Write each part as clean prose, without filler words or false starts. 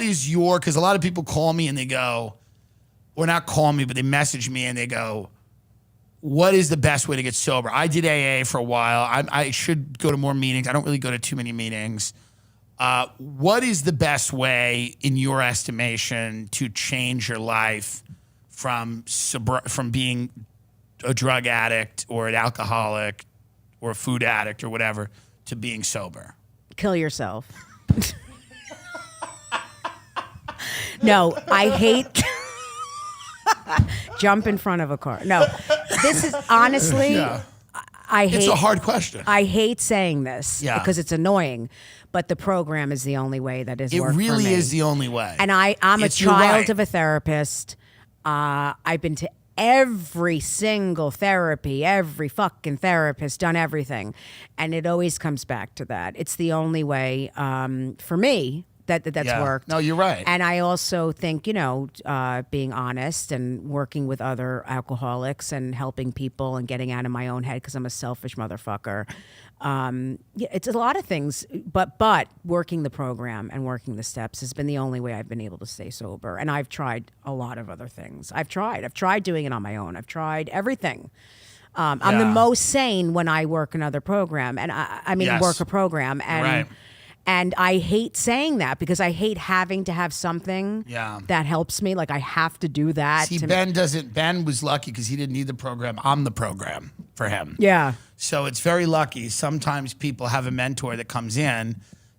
is your, because a lot of people call me and they go, or not call me, but they message me and they go, what is the best way to get sober? I did AA for a while. I should go to more meetings. I don't really go to too many meetings. What is the best way, in your estimation, to change your life from being a drug addict or an alcoholic or a food addict or whatever to being sober? Kill yourself. No, I hate jump in front of a car. No, this is honestly, I hate. It's a hard question. I hate saying this because it's annoying, but the program is the only way that is. It worked really for me. is the only way. And I'm a child of a therapist. I've been to every single therapy, every fucking therapist, done everything, and it always comes back to that. It's the only way for me. That's worked. No, you're right. And I also think, being honest and working with other alcoholics and helping people and getting out of my own head because I'm a selfish motherfucker. It's a lot of things, but working the program and working the steps has been the only way I've been able to stay sober. And I've tried a lot of other things. I've tried doing it on my own. I've tried everything. I'm the most sane when I work another program, and work a program. And right. And I hate saying that because I hate having to have something that helps me. Like I have to do that. See, Ben was lucky because he didn't need the program. I'm the program for him. Yeah. So it's very lucky. Sometimes people have a mentor that comes in.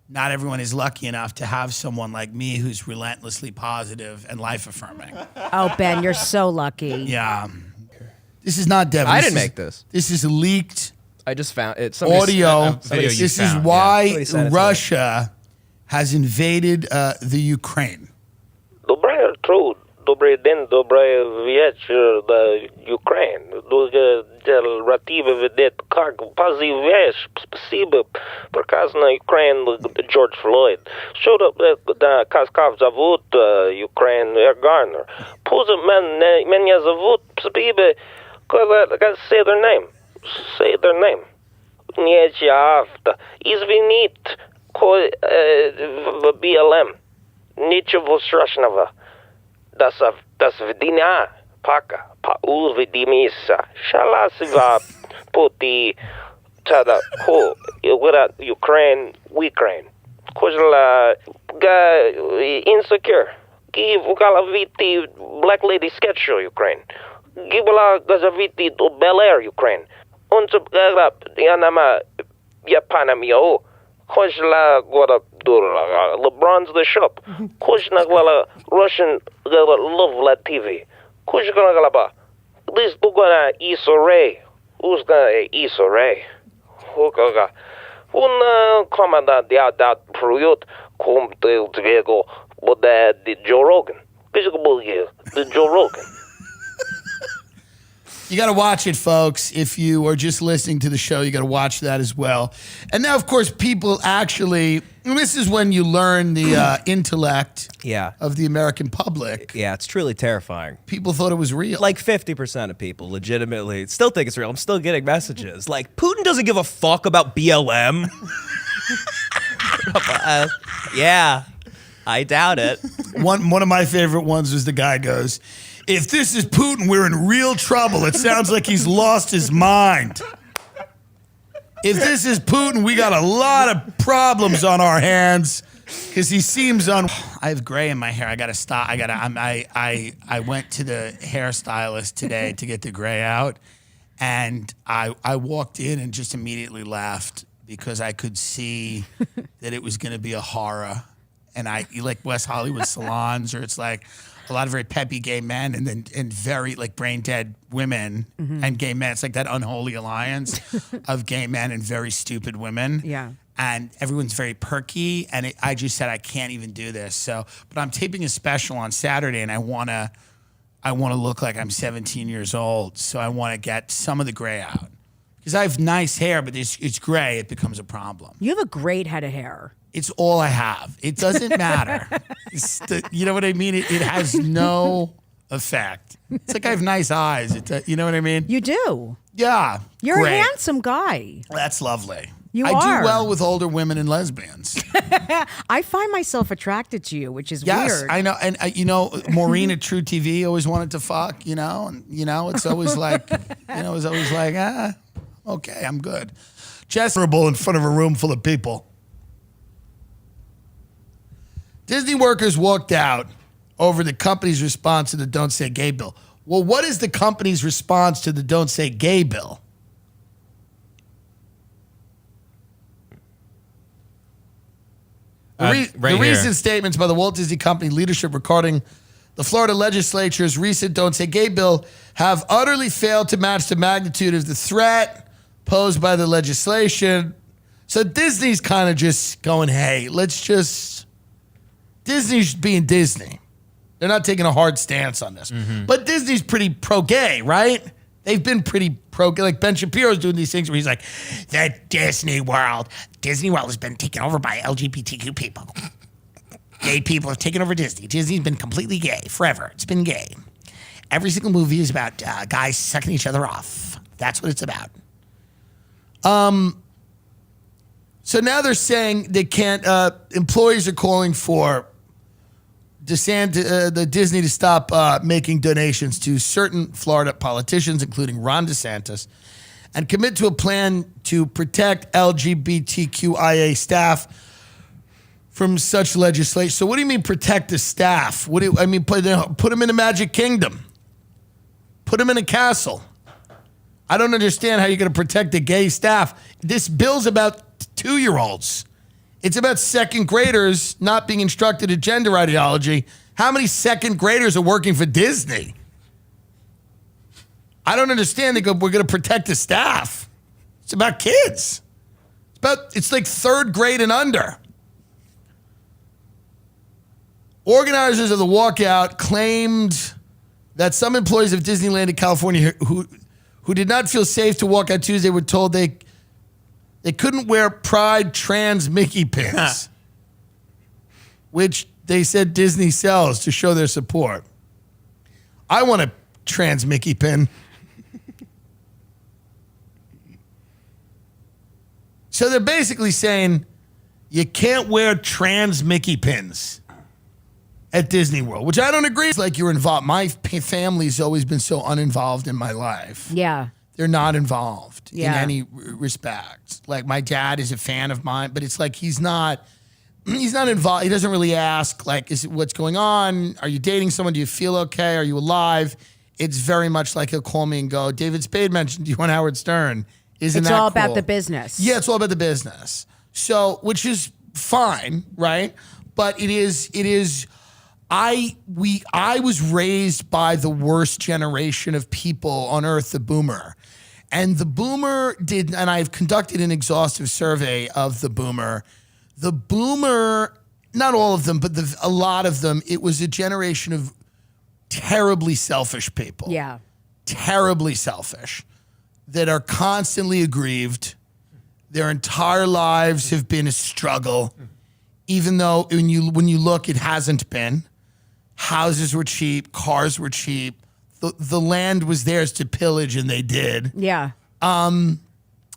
Not everyone is lucky enough to have someone like me who's relentlessly positive and life-affirming. Oh, Ben, you're so lucky. Yeah. This is not Devin. I didn't make this. This is leaked I just found it. audio. This is why Russia has invaded the Ukraine. Добрый труд, добрый день, добрый вечер, Ukraine. Ратива ведет как позываешь, спасибо, прекрасно, Украine, George Floyd. Showed up, как зовут, Ukraine, Garner. Поза меня зовут, спасибо, say their name. Say their name. Нечаавта. Извинит, в BLM. Ничего страшного. Das видения пока увидимся. Шаласива пути тада хо. Ukraine, Ukraine. Кожла insecure. Give galaviti Black Lady sketch show Ukraine. Gibala gazaviti do Bel Air Ukraine. Unse yanama Japanamio. Kojla gora LeBron's the shop. Kojna gala Russian love la TV. Kojna gala this dugana Isore. Who's gonna Isore? Hokaga. Un comanda dia dat pruyut kom til tvego både the Joe Rogan. The Joe Rogan. You got to watch it, folks. If you are just listening to the show, you got to watch that as well. And now, of course, people actually, and this is when you learn the intellect of the American public. Yeah, it's truly terrifying. People thought it was real. Like 50% of people legitimately still think it's real. I'm still getting messages. Like, Putin doesn't give a fuck about BLM. Yeah, I doubt it. One of my favorite ones was the guy goes, if this is Putin, we're in real trouble. It sounds like he's lost his mind. If this is Putin, we got a lot of problems on our hands because he seems I have gray in my hair. I gotta stop. I went to the hairstylist today to get the gray out, and I walked in and just immediately laughed because I could see that it was gonna be a horror. And you like West Hollywood salons, or it's like a lot of very peppy gay men and very like brain dead women and gay men. It's like that unholy alliance of gay men and very stupid women. Yeah. And everyone's very perky. And I just said, I can't even do this. So, but I'm taping a special on Saturday and I want to look like I'm 17 years old. So I want to get some of the gray out. Because I have nice hair, but it's gray. It becomes a problem. You have a great head of hair. It's all I have. It doesn't matter. You know what I mean? It has no effect. It's like I have nice eyes. You know what I mean? You do. Yeah. You're great. a handsome guy. That's lovely. You I are. do well with older women and lesbians. I find myself attracted to you, which is Yes, weird. I know. And, Maureen at True TV always wanted to fuck, and, it's always like, it's always like, okay, I'm good. Just vulnerable in front of a room full of people. Disney workers walked out over the company's response to the Don't Say Gay bill. Well, what is the company's response to the Don't Say Gay bill? The recent statements by the Walt Disney Company leadership regarding the Florida legislature's recent Don't Say Gay bill have utterly failed to match the magnitude of the threat posed by the legislation. So Disney's kind of just going, hey, Disney's being Disney. They're not taking a hard stance on this. Mm-hmm. But Disney's pretty pro-gay, right? They've been pretty pro-gay. Like Ben Shapiro's doing these things where he's like, Disney World has been taken over by LGBTQ people. Gay people have taken over Disney. Disney's been completely gay forever. It's been gay. Every single movie is about guys sucking each other off. That's what it's about. So now they're saying they can't, employees are calling for the Disney to stop making donations to certain Florida politicians, including Ron DeSantis, and commit to a plan to protect LGBTQIA staff from such legislation. So what do you mean protect the staff? Put them in a Magic Kingdom. Put them in a castle. I don't understand how you're going to protect the gay staff. This bill's about 2-year-olds. It's about second graders not being instructed in gender ideology. How many second graders are working for Disney? I don't understand. They go, we're going to protect the staff. It's about kids. It's like third grade and under. Organizers of the walkout claimed that some employees of Disneyland in California who did not feel safe to walk out Tuesday were told they couldn't wear Pride trans Mickey pins, which they said Disney sells to show their support. I want a trans Mickey pin. So they're basically saying you can't wear trans Mickey pins at Disney World, which I don't agree. It's like you're involved. My family's always been so uninvolved in my life. Yeah. They're not involved in any respect. Like my dad is a fan of mine, but it's like he's not involved. He doesn't really ask, like, what's going on? Are you dating someone? Do you feel okay? Are you alive? It's very much like he'll call me and go, David Spade mentioned you on Howard Stern. Isn't that cool? It's all about the business. Yeah, it's all about the business. So, which is fine, right? But it is. I was raised by the worst generation of people on earth, the boomer. And the boomer and I've conducted an exhaustive survey of the boomer. The boomer, not all of them, but a lot of them, it was a generation of terribly selfish people. Yeah. Terribly selfish, that are constantly aggrieved. Their entire lives have been a struggle, even though when you look, it hasn't been. Houses were cheap, cars were cheap. The land was theirs to pillage, and they did. Yeah. And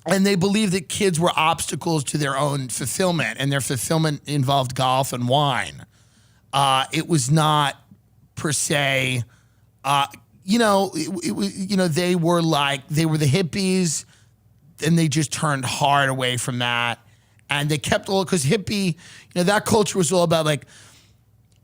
they believed that kids were obstacles to their own fulfillment, and their fulfillment involved golf and wine. It was not per se, they were the hippies, and they just turned hard away from that. And they kept because hippie, that culture was all about like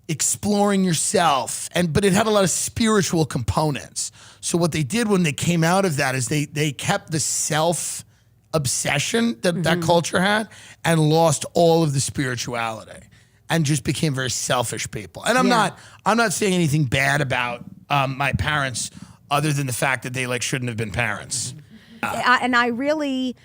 exploring yourself, but it had a lot of spiritual components. So what they did when they came out of that is they kept the self obsession that culture had and lost all of the spirituality and just became very selfish people. And I'm not saying anything bad about my parents other than the fact that they shouldn't have been parents. And I really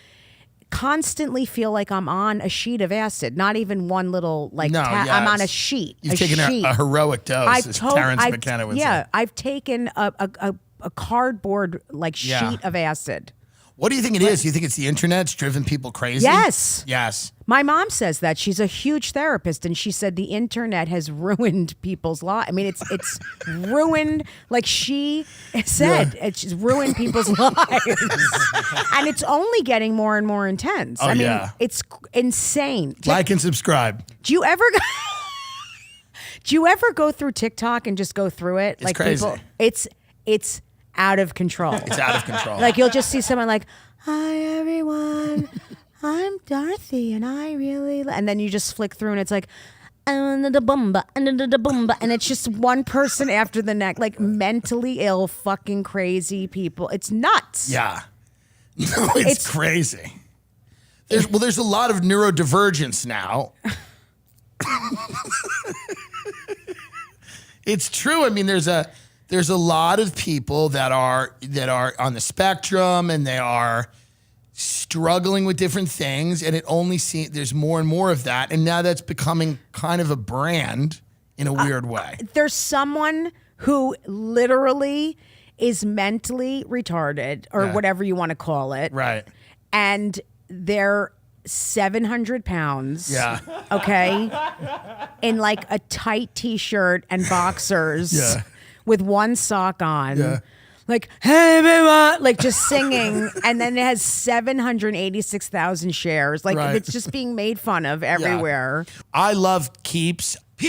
constantly feel like I'm on a sheet of acid, not even one little I'm on a sheet. You've taken a heroic dose, as Terrence McKenna would say. Yeah, I've taken a cardboard sheet of acid. What do you think it is? Do you think it's the internet's driven people crazy? Yes. Yes. My mom says that. She's a huge therapist, and she said the internet has ruined people's lives. I mean, it's ruined, like she said, it's ruined people's lives. And it's only getting more and more intense. Oh, I mean, yeah. it's insane. Like and subscribe. Do you ever go through TikTok and just go through it? It's crazy. It's out of control. It's out of control. Like you'll just see someone like, "Hi everyone, I'm Dorothy, and I really," and then you just flick through, and it's like, and it's just one person after the next, like mentally ill, fucking crazy people. It's nuts. Yeah. No, it's crazy. There's a lot of neurodivergence now. It's true. I mean, there's a lot of people that are on the spectrum, and they are struggling with different things, and there's more and more of that, and now that's becoming kind of a brand in a weird way. There's someone who literally is mentally retarded, or whatever you want to call it, Right. and they're 700 pounds. Yeah. Okay. In like a tight t-shirt and boxers. Yeah. With one sock on. Yeah. Like, hey, everyone, like just singing. And then it has 786,000 shares. Like Right. it's just being made fun of everywhere. I love Keeps.